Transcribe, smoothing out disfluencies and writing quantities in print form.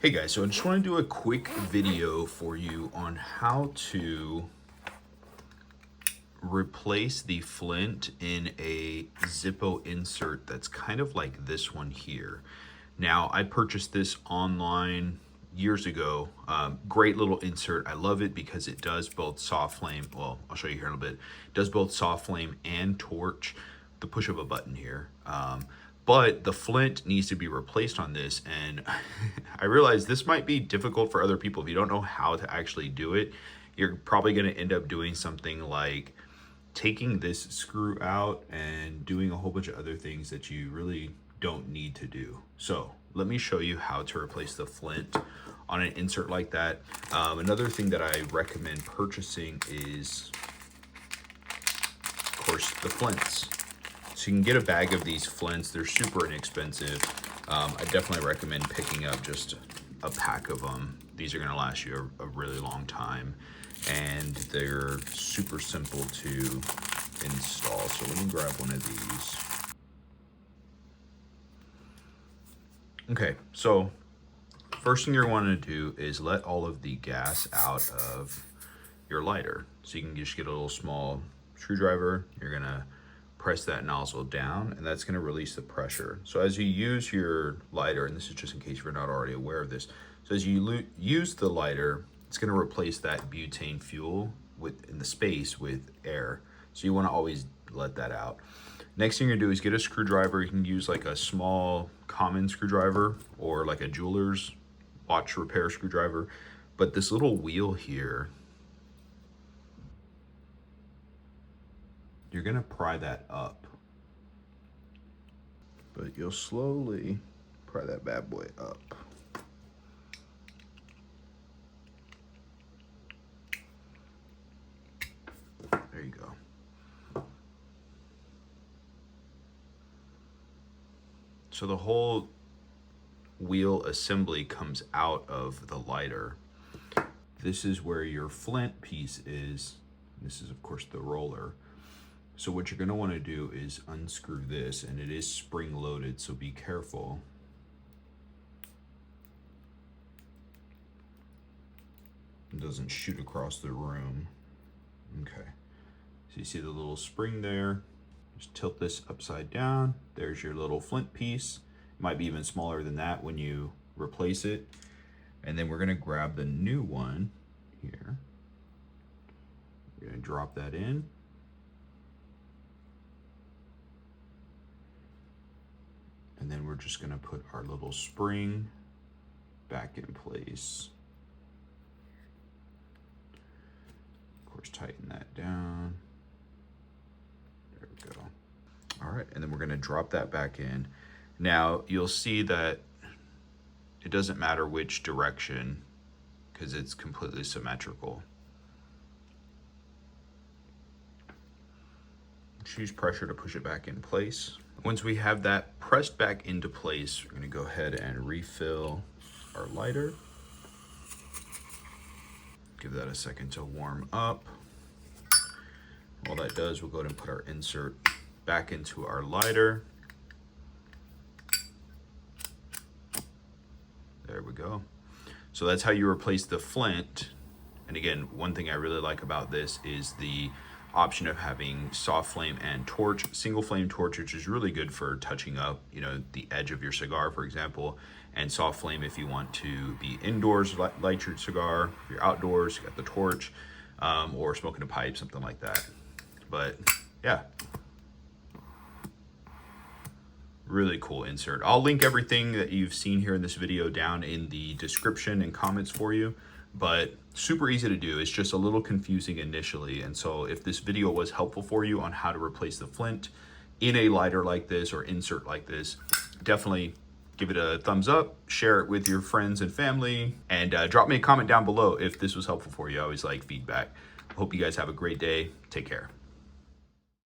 Hey guys, so I just want to do a quick video for you on how to replace the Flint in a Zippo insert that's kind of like this one here. Now, I purchased this online years ago. Great little insert. I love it because it does both soft flame, well, I'll show you here in a little bit. It does both soft flame and torch, the push of a button here. But the Flint needs to be replaced on this, and I realize this might be difficult for other people. If you don't know how to actually do it, you're probably going to end up doing something like taking this screw out and doing a whole bunch of other things that you really don't need to do. So let me show you how to replace the Flint on an insert like that. Another thing that I recommend purchasing is, of course, the Flints. So you can get a bag of these Flints. They're super inexpensive. I definitely recommend picking up just a pack of them. These are gonna last you a really long time, and they're super simple to install. So let me grab one of these. Okay, so first thing you're wanting to do is let all of the gas out of your lighter. So you can just get a little small screwdriver. You're gonna press that nozzle down, and that's going to release the pressure. So as you use your lighter, and this is just in case you're not already aware of this, so as you use the lighter, it's going to replace that butane fuel in the space with air. So you want to always let that out. Next thing you're gonna do is get a screwdriver. You can use like a small common screwdriver or like a jeweler's watch repair screwdriver. But this little wheel here, you're gonna pry that up, but you'll slowly pry that bad boy up. There you go. So the whole wheel assembly comes out of the lighter. This is where your Flint piece is. This is, of course, the roller. So what you're gonna wanna do is unscrew this, and it is spring loaded, so be careful. It doesn't shoot across the room. Okay, so you see the little spring there. Just tilt this upside down. There's your little Flint piece. It might be even smaller than that when you replace it. And then we're gonna grab the new one here. We're gonna drop that in. And then we're just gonna put our little spring back in place. Of course, tighten that down. There we go. All right, and then we're gonna drop that back in. Now, you'll see that it doesn't matter which direction because it's completely symmetrical. Just use pressure to push it back in place. Once we have that pressed back into place, we're gonna go ahead and refill our lighter. Give that a second to warm up. While that does, we'll go ahead and put our insert back into our lighter. There we go. So that's how you replace the Flint. And again, one thing I really like about this is the option of having soft flame and torch, single flame torch, which is really good for touching up, you know, the edge of your cigar, for example, and soft flame if you want to be indoors, light your cigar. If you're outdoors, you got the torch, or smoking a pipe, something like that. But yeah, really cool insert. I'll link everything that you've seen here in this video down in the description and comments for you. But super easy to do. It's just a little confusing initially. And so if this video was helpful for you on how to replace the Flint in a lighter like this or insert like this, definitely give it a thumbs up, share it with your friends and family, and drop me a comment down below if this was helpful for you. I always like feedback. Hope you guys have a great day. Take care.